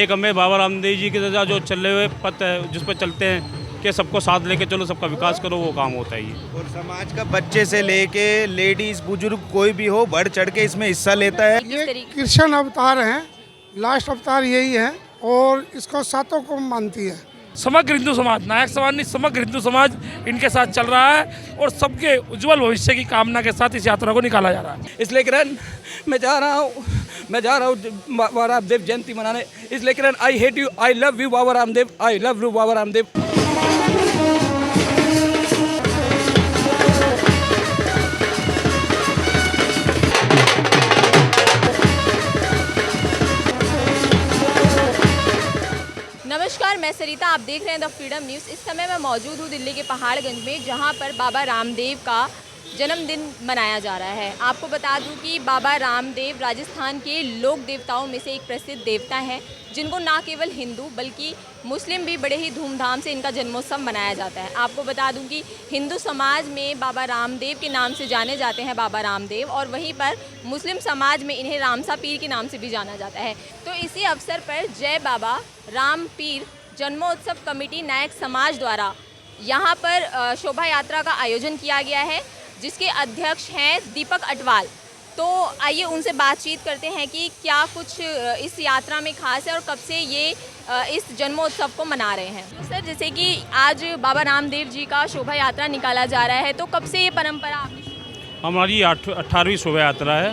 एक हमें बाबा रामदेव जी के जैसा जो चले हुए पथ है जिस पर चलते हैं कि सबको साथ लेके चलो, सबका विकास करो, वो काम होता है ये। और समाज का बच्चे से लेके लेडीज बुजुर्ग कोई भी हो बढ़ चढ़ के इसमें हिस्सा लेता है। ये कृष्ण अवतार हैं, लास्ट अवतार यही है और इसको सातों को मानती है। समग्र हिंदू समाज, नायक समाज नहीं, समग्र हिंदू समाज इनके साथ चल रहा है और सबके उज्जवल भविष्य की कामना के साथ इस यात्रा को निकाला जा रहा है। इसलिए किरण मैं जा रहा हूँ बाबा रामदेव जयंती मनाने। इसलिए Kiran I hate you, I love you Baba Ramdev, I love you Baba Ramdev. नमस्कार, मैं सरिता, आप देख रहे हैं द फ्रीडम न्यूज़। इस समय मैं मौजूद हूँ दिल्ली के पहाड़गंज में, जहाँ पर बाबा रामदेव का जन्मदिन मनाया जा रहा है। आपको बता दूं कि बाबा रामदेव राजस्थान के लोक देवताओं में से एक प्रसिद्ध देवता हैं, जिनको ना केवल हिंदू बल्कि मुस्लिम भी बड़े ही धूमधाम से इनका जन्मोत्सव मनाया जाता है। आपको बता दूं कि हिंदू समाज में बाबा रामदेव के नाम से जाने जाते हैं बाबा रामदेव, और वहीं पर मुस्लिम समाज में इन्हें रामसा पीर के नाम से भी जाना जाता है। तो इसी अवसर पर जय बाबा राम पीर जन्मोत्सव कमेटी नायक समाज द्वारा यहाँ पर शोभा यात्रा का आयोजन किया गया है, जिसके अध्यक्ष हैं दीपक अटवाल। तो आइए उनसे बातचीत करते हैं कि क्या कुछ इस यात्रा में खास है और कब से ये इस जन्मोत्सव को मना रहे हैं। तो सर, जैसे कि आज बाबा रामदेव जी का शोभा यात्रा निकाला जा रहा है, तो कब से ये परंपरा आपने शुरू की? हमारी 18वीं शोभा यात्रा है।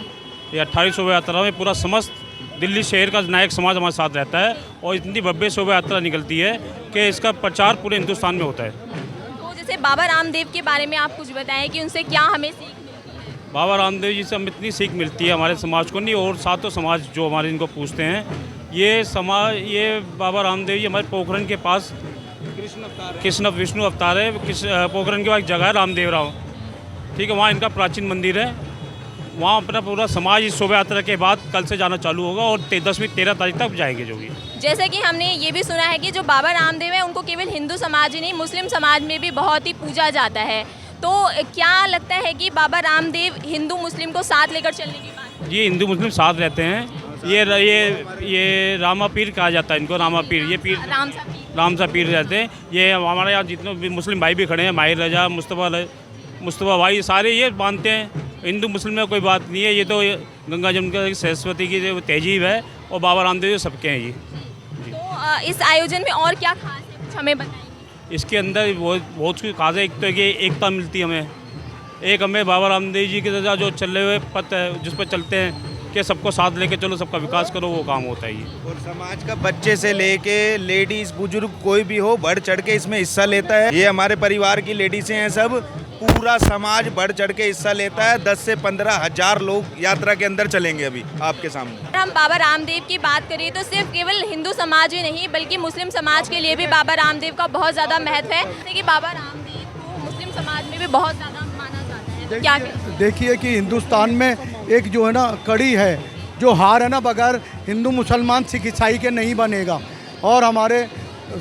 ये 18वीं शोभा यात्रा में पूरा समस्त दिल्ली शहर का नायक समाज हमारे साथ रहता है और इतनी भव्य शोभा यात्रा निकलती है कि इसका प्रचार पूरे हिंदुस्तान में होता है। तो जैसे बाबा रामदेव के बारे में आप कुछ बताएं कि उनसे क्या हमें सीख मिलती है? बाबा रामदेव जी से हमें इतनी सीख मिलती है, हमारे समाज को नहीं और सातों समाज जो हमारे इनको पूछते हैं। ये बाबा रामदेव जी हमारे पोखरण के पास कृष्ण विष्णु अवतार है। पोखरण के पास एक जगह है रामदेव राव, ठीक है, वहाँ इनका प्राचीन मंदिर है। वहाँ अपना पूरा समाज इस शोभा यात्रा के बाद कल से जाना चालू होगा और 13 तारीख तक जाएंगे जो भी। जैसे कि हमने ये भी सुना है कि जो बाबा रामदेव है उनको केवल हिंदू समाज ही नहीं, मुस्लिम समाज में भी बहुत ही पूजा जाता है। तो क्या लगता है कि बाबा रामदेव हिंदू मुस्लिम को साथ लेकर चलने की बात? ये हिंदू मुस्लिम साथ रहते हैं। ये रामा पीर कहा जाता है इनको, रामा पीर। ये पीर रामसा पीर रहते हैं। ये हमारे यहाँ जितने भी मुस्लिम भाई भी खड़े हैं, माहिर रजा, मुस्तफ़ा भाई, सारे ये मानते हैं। हिंदू मुस्लिम में कोई बात नहीं है। ये तो गंगा जमुना सरस्वती की जो तहजीब है और बाबा रामदेव सबके हैं ये। तो इस आयोजन में और क्या खास है, कुछ हमें बताइए। इसके अंदर बहुत कुछ खास है। एक तो कि एकता मिलती है हमें। एक हमें बाबा रामदेव जी के जैसा जो चले हुए पथ है जिस पर चलते हैं कि सबको साथ लेके चलो, सबका विकास करो, वो काम होता है ये। और समाज का बच्चे से लेके लेडीज बुजुर्ग कोई भी हो बढ़ चढ़ के इसमें हिस्सा लेता है। ये हमारे परिवार की लेडीजें हैं, सब पूरा समाज बढ़ चढ़ के हिस्सा लेता है। 10 से 15 हजार लोग यात्रा के अंदर चलेंगे अभी आपके सामने। हम बाबा रामदेव की बात करें तो सिर्फ केवल हिंदू समाज ही नहीं बल्कि मुस्लिम समाज के लिए भी बाबा रामदेव का बहुत ज़्यादा महत्व है। जैसे कि बाबा रामदेव को मुस्लिम समाज में भी बहुत ज़्यादा माना जाता है। तो क्या देखिए कि हिंदुस्तान में एक जो है ना कड़ी है, जो हार है ना, बगैर हिंदू मुसलमान सिख ईसाई के नहीं बनेगा। और हमारे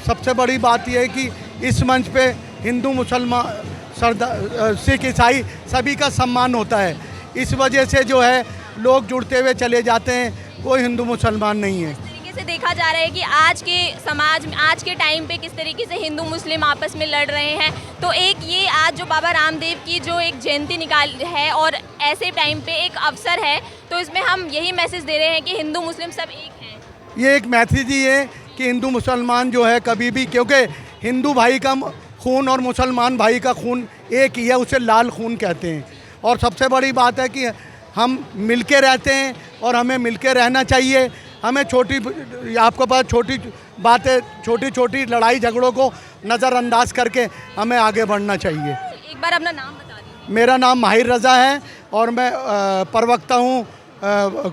सबसे बड़ी बात यह है कि इस मंच पे हिंदू मुसलमान सिख ईसाई सभी का सम्मान होता है। इस वजह से जो है लोग जुड़ते हुए चले जाते हैं, कोई हिंदू मुसलमान नहीं है। से देखा जा रहा है कि आज के समाज में, आज के टाइम पे किस तरीके से हिंदू मुस्लिम आपस में लड़ रहे हैं। तो एक ये आज जो बाबा रामदेव की जो एक जयंती निकाल है और ऐसे टाइम पे एक अवसर है, तो इसमें हम यही मैसेज दे रहे हैं कि हिंदू मुस्लिम सब एक हैं। ये एक मैसेज ही है कि हिंदू मुसलमान जो है कभी भी, क्योंकि हिंदू भाई का खून और मुसलमान भाई का खून एक ही है, उसे लाल खून कहते हैं। और सबसे बड़ी बात है कि हम मिलके रहते हैं और हमें मिलके रहना चाहिए। हमें आपको पता, छोटी बातें, छोटी छोटी लड़ाई झगड़ों को नज़रअंदाज करके हमें आगे बढ़ना चाहिए। एक बार अपना नाम बता दीजिए। मेरा नाम माहिर रज़ा है और मैं प्रवक्ता हूँ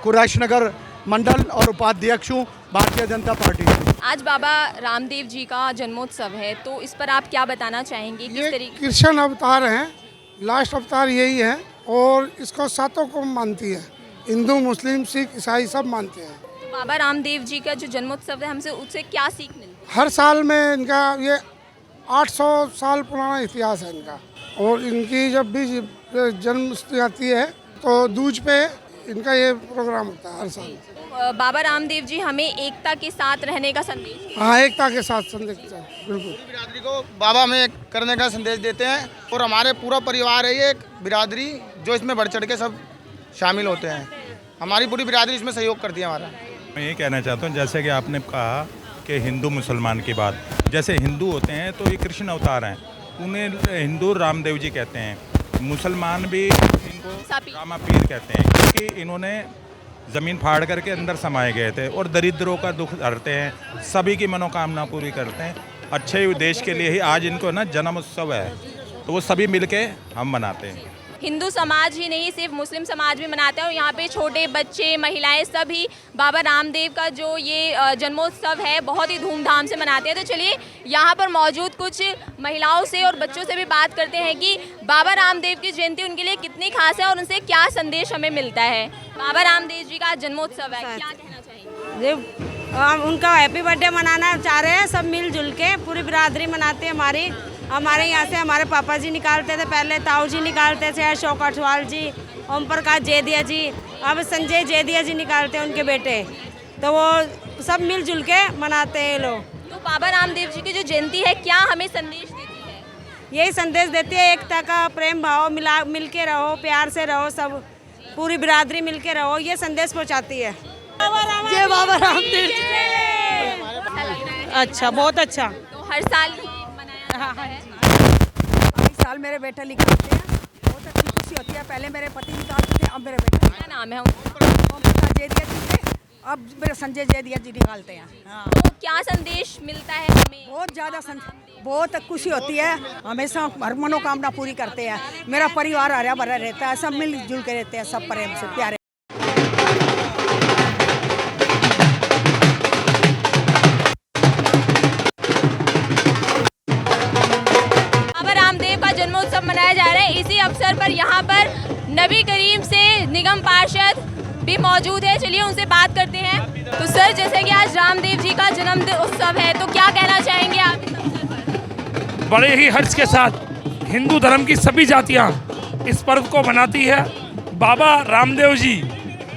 कुरैश नगर मंडल और उपाध्यक्ष हूँ भारतीय जनता पार्टी। आज बाबा रामदेव जी का जन्मोत्सव है, तो इस पर आप क्या बताना चाहेंगे? किस तरीके? कृष्ण अवतार हैं, लास्ट अवतार यही है और इसको सातों को मानती है। हिंदू मुस्लिम सिख ईसाई सब मानते हैं। बाबा रामदेव जी का जो जन्मोत्सव है, हमसे उससे क्या सीख मिलती है? हर साल में इनका ये 800 साल पुराना इतिहास है इनका। और इनकी जब भी जन्म आती है तो दूज पे इनका ये प्रोग्राम होता है हर साल। बाबा रामदेव जी हमें एकता के साथ रहने का संदेश देते हैं। हाँ, एकता के साथ संदेश बिल्कुल। बिरादरी को बाबा में करने का संदेश देते हैं और हमारे पूरा परिवार है ये एक बिरादरी जो इसमें बढ़ चढ़ के सब शामिल होते हैं। हमारी पूरी बिरादरी इसमें सहयोग करती है हमारा। मैं ये कहना चाहता हूँ, जैसे कि आपने कहा कि हिंदू मुसलमान की बात, जैसे हिंदू होते हैं तो ये कृष्ण अवतार हैं, उन्हें हिंदू रामदेव जी कहते हैं, मुसलमान भी इनको रामा पीर कहते हैं, क्योंकि इन्होंने ज़मीन फाड़ करके अंदर समाये गए थे और दरिद्रों का दुख हरते हैं, सभी की मनोकामना पूरी करते हैं। अच्छे देश के लिए ही आज इनको ना जन्म उत्सव है, तो वो सभी मिलके हम मनाते हैं। हिंदू समाज ही नहीं, सिर्फ मुस्लिम समाज भी मनाते हैं और यहाँ पे छोटे बच्चे, महिलाएं सभी बाबा रामदेव का जो ये जन्मोत्सव है बहुत ही धूमधाम से मनाते हैं। तो चलिए यहाँ पर मौजूद कुछ महिलाओं से और बच्चों से भी बात करते हैं कि बाबा रामदेव की जयंती उनके लिए कितनी खास है और उनसे क्या संदेश हमें मिलता है। बाबा रामदेव जी का जन्मोत्सव है, क्या कहना चाहिए? हम उनका हैप्पी बर्थडे मनाना चाह रहे हैं, सब मिलजुल के पूरी बिरादरी मनाते हैं। हमारे यहाँ से हमारे पापा जी निकालते थे, पहले ताऊ जी निकालते थे, अशोक अठवाल जी, ओम प्रकाश जेदिया जी, अब संजय जेदिया जी निकालते हैं उनके बेटे। तो वो सब मिलजुल के मनाते हैं लोग। तो बाबा रामदेव जी की जो जयंती है क्या हमें संदेश देती है? यही संदेश देती है, एकता का, प्रेम भाव, मिल के रहो, प्यार से रहो, सब पूरी बिरादरी मिल के रहो, ये संदेश पहुँचाती है। जय बाबा रामदेव। अच्छा, बहुत अच्छा। तो हर साल साल मेरे बेटे निकालते हैं, बहुत अच्छी खुशी होती है। पहले मेरे पति निकालते थे, अब मेरे बेटे। क्या नाम है उनका? ओम प्रकाश जेदिया जी थे, अब मेरे संजय जेदिया जी निकालते हैं। हाँ। तो क्या संदेश मिलता है हमें? बहुत ज़्यादा बहुत खुशी होती है, हमेशा हर मनोकामना पूरी करते हैं। मेरा परिवार हरा भरा रहता है, सब मिलजुल के रहते हैं, सब प्रेम से प्यारे। जन्मोत्सव मनाया जा रहा है। इसी अवसर पर यहाँ पर नबी करीम से निगम पार्षद भी मौजूद है, चलिए उनसे बात करते हैं। तो सर, जैसे कि आज रामदेव जी का जन्मदिन उत्सव है, तो क्या कहना चाहेंगे आप इस अवसर पर? बड़े ही हर्ष के साथ हिंदू धर्म की सभी जातियाँ इस पर्व को मनाती है। बाबा रामदेव जी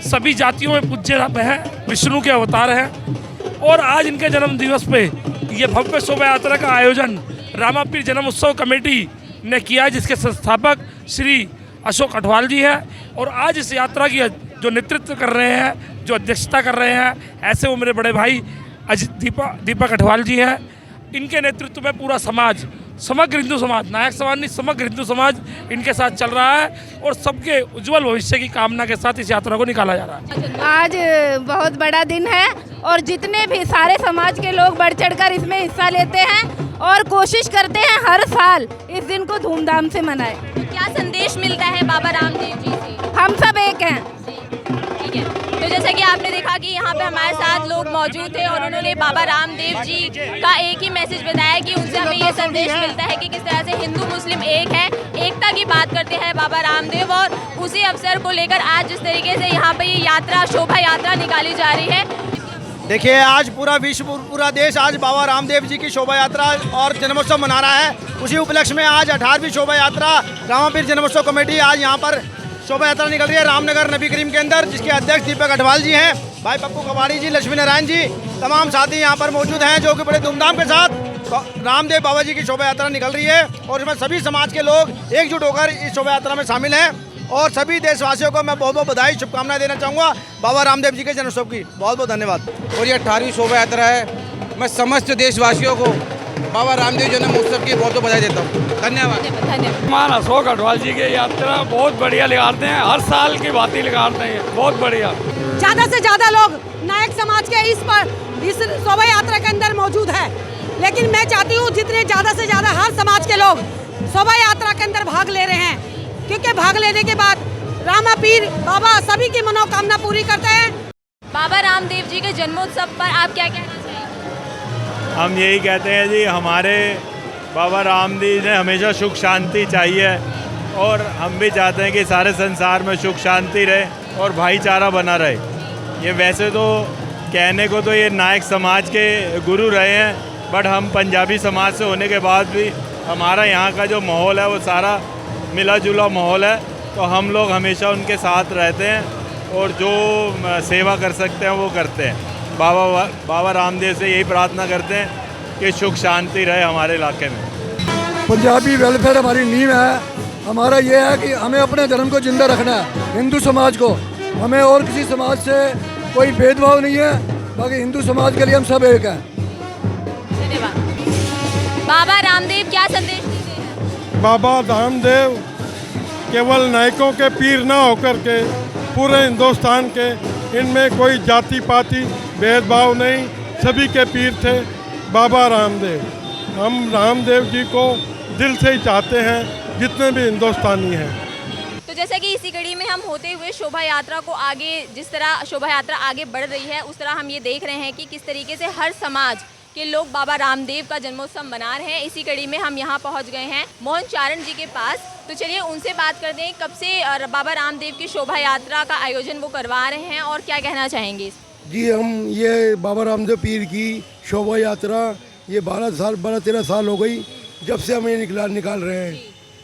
सभी जातियों में पूज्य हैं, विष्णु के अवतार हैं और आज इनके जन्म दिवस पे ये भव्य शोभा यात्रा का आयोजन रामा पीर जन्म उत्सव कमेटी ने किया, जिसके संस्थापक श्री अशोक अठवाल जी हैं और आज इस यात्रा की जो नेतृत्व कर रहे हैं, जो अध्यक्षता कर रहे हैं, ऐसे वो मेरे बड़े भाई दीपक अठवाल जी हैं। इनके नेतृत्व में पूरा समाज, समग्र हिंदू समाज, नायक समाज नहीं, समग्र हिंदू समाज इनके साथ चल रहा है और सबके उज्जवल भविष्य की कामना के साथ इस यात्रा को निकाला जा रहा है। आज बहुत बड़ा दिन है और जितने भी सारे समाज के लोग बढ़ चढ़कर इसमें हिस्सा लेते हैं और कोशिश करते हैं हर साल इस दिन को धूमधाम से मनाएं। क्या संदेश मिलता है बाबा रामदेव जी से? हम सब एक हैं। ठीक है, तो जैसे कि आपने देखा कि यहाँ पे हमारे साथ लोग मौजूद थे और उन्होंने बाबा रामदेव जी का एक ही मैसेज बताया कि उनसे हमें ये संदेश मिलता है कि किस तरह से हिंदू मुस्लिम एक है, एकता की बात करते हैं बाबा रामदेव। और उसी अवसर को लेकर आज जिस तरीके से यहाँ पे ये यात्रा, शोभा यात्रा निकाली जा रही है। देखिए, आज पूरा विश्व, पूरा देश आज बाबा रामदेव जी की शोभा यात्रा और जन्मोत्सव मना रहा है। उसी उपलक्ष्य में आज 18वीं शोभा यात्रा रामापीर जन्मोत्सव कमेटी आज यहाँ पर शोभा यात्रा निकल रही है रामनगर नबी करीम के अंदर, जिसके अध्यक्ष दीपक अठवाल जी हैं, भाई पप्पू कवाड़ी जी, लक्ष्मी नारायण जी, तमाम साथी यहाँ पर मौजूद हैं, जो कि बड़े धूमधाम के साथ रामदेव बाबा जी की शोभा यात्रा निकल रही है और इसमें सभी समाज के लोग एकजुट होकर इस शोभा यात्रा में शामिल हैं। और सभी देशवासियों को मैं बहुत बहुत बधाई, शुभकामनाएं देना चाहूँगा बाबा रामदेव जी के जन्मोत्सव की। बहुत बहुत धन्यवाद। और ये 18वीं शोभा यात्रा है। मैं समस्त देशवासियों को बाबा रामदेव जन्मोत्सव की बहुत बहुत बधाई देता हूँ। धन्यवाद। मान अशोक अठवाल जी की यात्रा बहुत बढ़िया निकालते हैं, हर साल की बात ही निकालते हैं, बहुत बढ़िया। ज़्यादा से ज़्यादा लोग नायक समाज के इस शोभा यात्रा के अंदर मौजूद है, लेकिन मैं चाहती हूँ जितने ज़्यादा से ज़्यादा हर समाज के लोग शोभा यात्रा के अंदर भाग ले रहे हैं, क्योंकि भाग लेने के बाद रामा पीर बाबा सभी की मनोकामना पूरी करते हैं। बाबा रामदेव जी के जन्मोत्सव पर आप क्या कहना चाहेंगे? हम यही कहते हैं जी, हमारे बाबा रामदेव ने हमेशा सुख शांति चाहिए और हम भी चाहते हैं कि सारे संसार में सुख शांति रहे और भाईचारा बना रहे। ये वैसे तो कहने को तो ये नायक समाज के गुरु रहे हैं, बट हम पंजाबी समाज से होने के बाद भी हमारा यहाँ का जो माहौल है वो सारा मिला जुला माहौल है, तो हम लोग हमेशा उनके साथ रहते हैं और जो सेवा कर सकते हैं वो करते हैं। बाबा रामदेव से यही प्रार्थना करते हैं कि सुख शांति रहे हमारे इलाके में। पंजाबी वेलफेयर हमारी नींव है। हमारा ये है कि हमें अपने धर्म को जिंदा रखना है, हिंदू समाज को। हमें और किसी समाज से कोई भेदभाव नहीं है, बाकी हिंदू समाज के लिए हम सब एक हैं। धन्यवाद। बाबा रामदेव क्या संदेश देते हैं? बाबा रामदेव केवल नायकों के पीर ना होकर के पूरे हिंदुस्तान के, इनमें कोई जाति पाति भेदभाव नहीं, सभी के पीर थे बाबा रामदेव। हम रामदेव जी को दिल से ही चाहते हैं, जितने भी हिंदुस्तानी हैं। तो जैसा कि इसी कड़ी में हम होते हुए शोभा यात्रा को आगे, जिस तरह शोभा यात्रा आगे बढ़ रही है, उस तरह हम ये देख रहे हैं कि किस तरीके से हर समाज के लोग बाबा रामदेव का जन्मोत्सव मना रहे हैं। इसी कड़ी में हम यहाँ पहुँच गए हैं मोहन चारण जी के पास। तो चलिए उनसे बात करते हैं, कब से बाबा रामदेव की शोभा यात्रा का आयोजन वो करवा रहे हैं और क्या कहना चाहेंगे? जी, हम ये बाबा रामदेव पीर की शोभा यात्रा ये 12-13 साल हो गई जब से हम ये निकाल रहे हैं।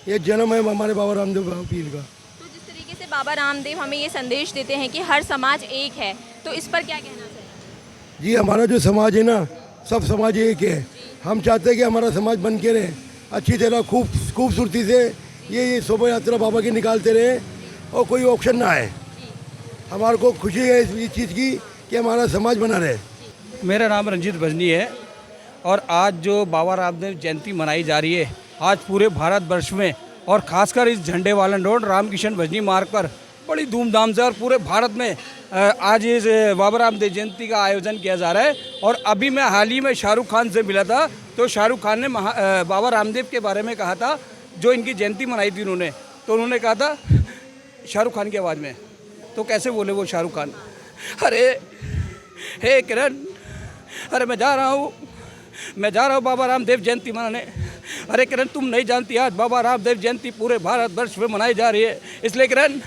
ये जन्म है हमारे बाबा रामदेव पीर का। तो जिस तरीके से बाबा रामदेव हमें ये संदेश देते हैं कि हर समाज एक है, तो इस पर क्या कहना चाहिए? जी, हमारा जो समाज है ना, सब समाज एक है। हम चाहते हैं कि हमारा समाज बन के रहे, अच्छी तरह खूबसूरती से ये शोभा यात्रा बाबा की निकालते रहे और कोई ऑप्शन ना आए। हमारे को खुशी है इस चीज़ की कि हमारा समाज बना रहे। मेरा नाम रंजीत भजनी है और आज जो बाबा रामदेव जयंती मनाई जा रही है, आज पूरे भारतवर्ष में और ख़ासकर इस झंडे वालन रोड रामकिशन भजनी मार्ग पर बड़ी धूमधाम से और पूरे भारत में आज इस बाबा रामदेव जयंती का आयोजन किया जा रहा है। और अभी मैं हाल ही में शाहरुख खान से मिला था, तो शाहरुख खान ने बाबा रामदेव के बारे में कहा था, जो इनकी जयंती मनाई थी उन्होंने, तो उन्होंने कहा था शाहरुख खान की आवाज़ में, तो कैसे बोले वो शाहरुख खान, अरे हे किरण, अरे मैं जा रहा हूँ बाबा रामदेव जयंती मनाने। अरे किरण, तुम नहीं जानती आज बाबा रामदेव जयंती पूरे भारतवर्ष में मनाई जा रही है, इसलिए किरण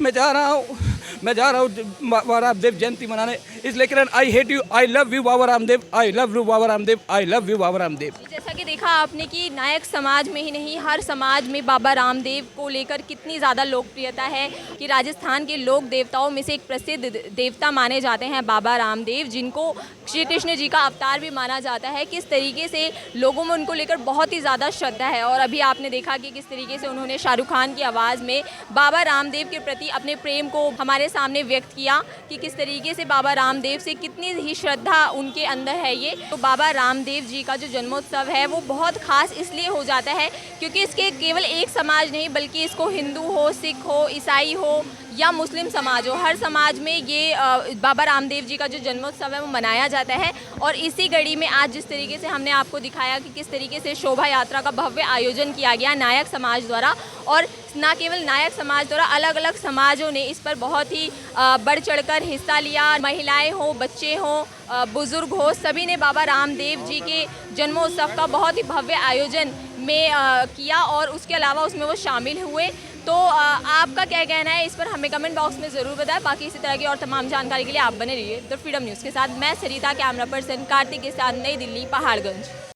मैं जा रहा हूँ बाबा रामदेव जयंती मनाने। इसलिए Kiran, I hate you, I love you Baba Ramdev, I love you Baba Ramdev, I love you Baba Ramdev. जैसा कि देखा आपने कि नायक समाज में ही नहीं, हर समाज में बाबा रामदेव को लेकर कितनी ज़्यादा लोकप्रियता है कि राजस्थान के लोक देवताओं में से एक प्रसिद्ध देवता माने जाते हैं बाबा रामदेव, जिनको श्री कृष्ण जी का अवतार भी माना जाता है। किस तरीके से लोगों में उनको लेकर बहुत ही ज़्यादा श्रद्धा है। और अभी आपने देखा कि किस तरीके से उन्होंने शाहरुख खान की आवाज़ में बाबा रामदेव के प्रति अपने प्रेम को हमारे सामने व्यक्त किया कि किस तरीके से बाबा रामदेव से कितनी ही श्रद्धा उनके अंदर है। ये तो बाबा रामदेव जी का जो जन्मोत्सव है वो बहुत खास इसलिए हो जाता है क्योंकि इसके केवल एक समाज नहीं, बल्कि इसको हिंदू हो, सिख हो, ईसाई हो या मुस्लिम समाज हो, हर समाज में ये बाबा रामदेव जी का जो जन्मोत्सव है वो मनाया जाता है। और इसी कड़ी में आज जिस तरीके से हमने आपको दिखाया कि किस तरीके से शोभा यात्रा का भव्य आयोजन किया गया नायक समाज द्वारा, और ना केवल नायक समाज द्वारा, अलग अलग समाजों ने इस पर बहुत ही बढ़ चढ़कर हिस्सा लिया। महिलाएं हो, बच्चे हो, बुजुर्ग हो, सभी ने बाबा रामदेव जी के जन्मोत्सव का बहुत ही भव्य आयोजन में किया और उसके अलावा उसमें वो शामिल हुए। तो आपका क्या कहना है इस पर हमें कमेंट बॉक्स में ज़रूर बताएं। बाकी इसी तरह की और तमाम जानकारी के लिए आप बने रहिए द फ्रीडम न्यूज़ के साथ। मैं सरिता, कैमरा पर्सन कार्तिक के साथ, नई दिल्ली, पहाड़गंज।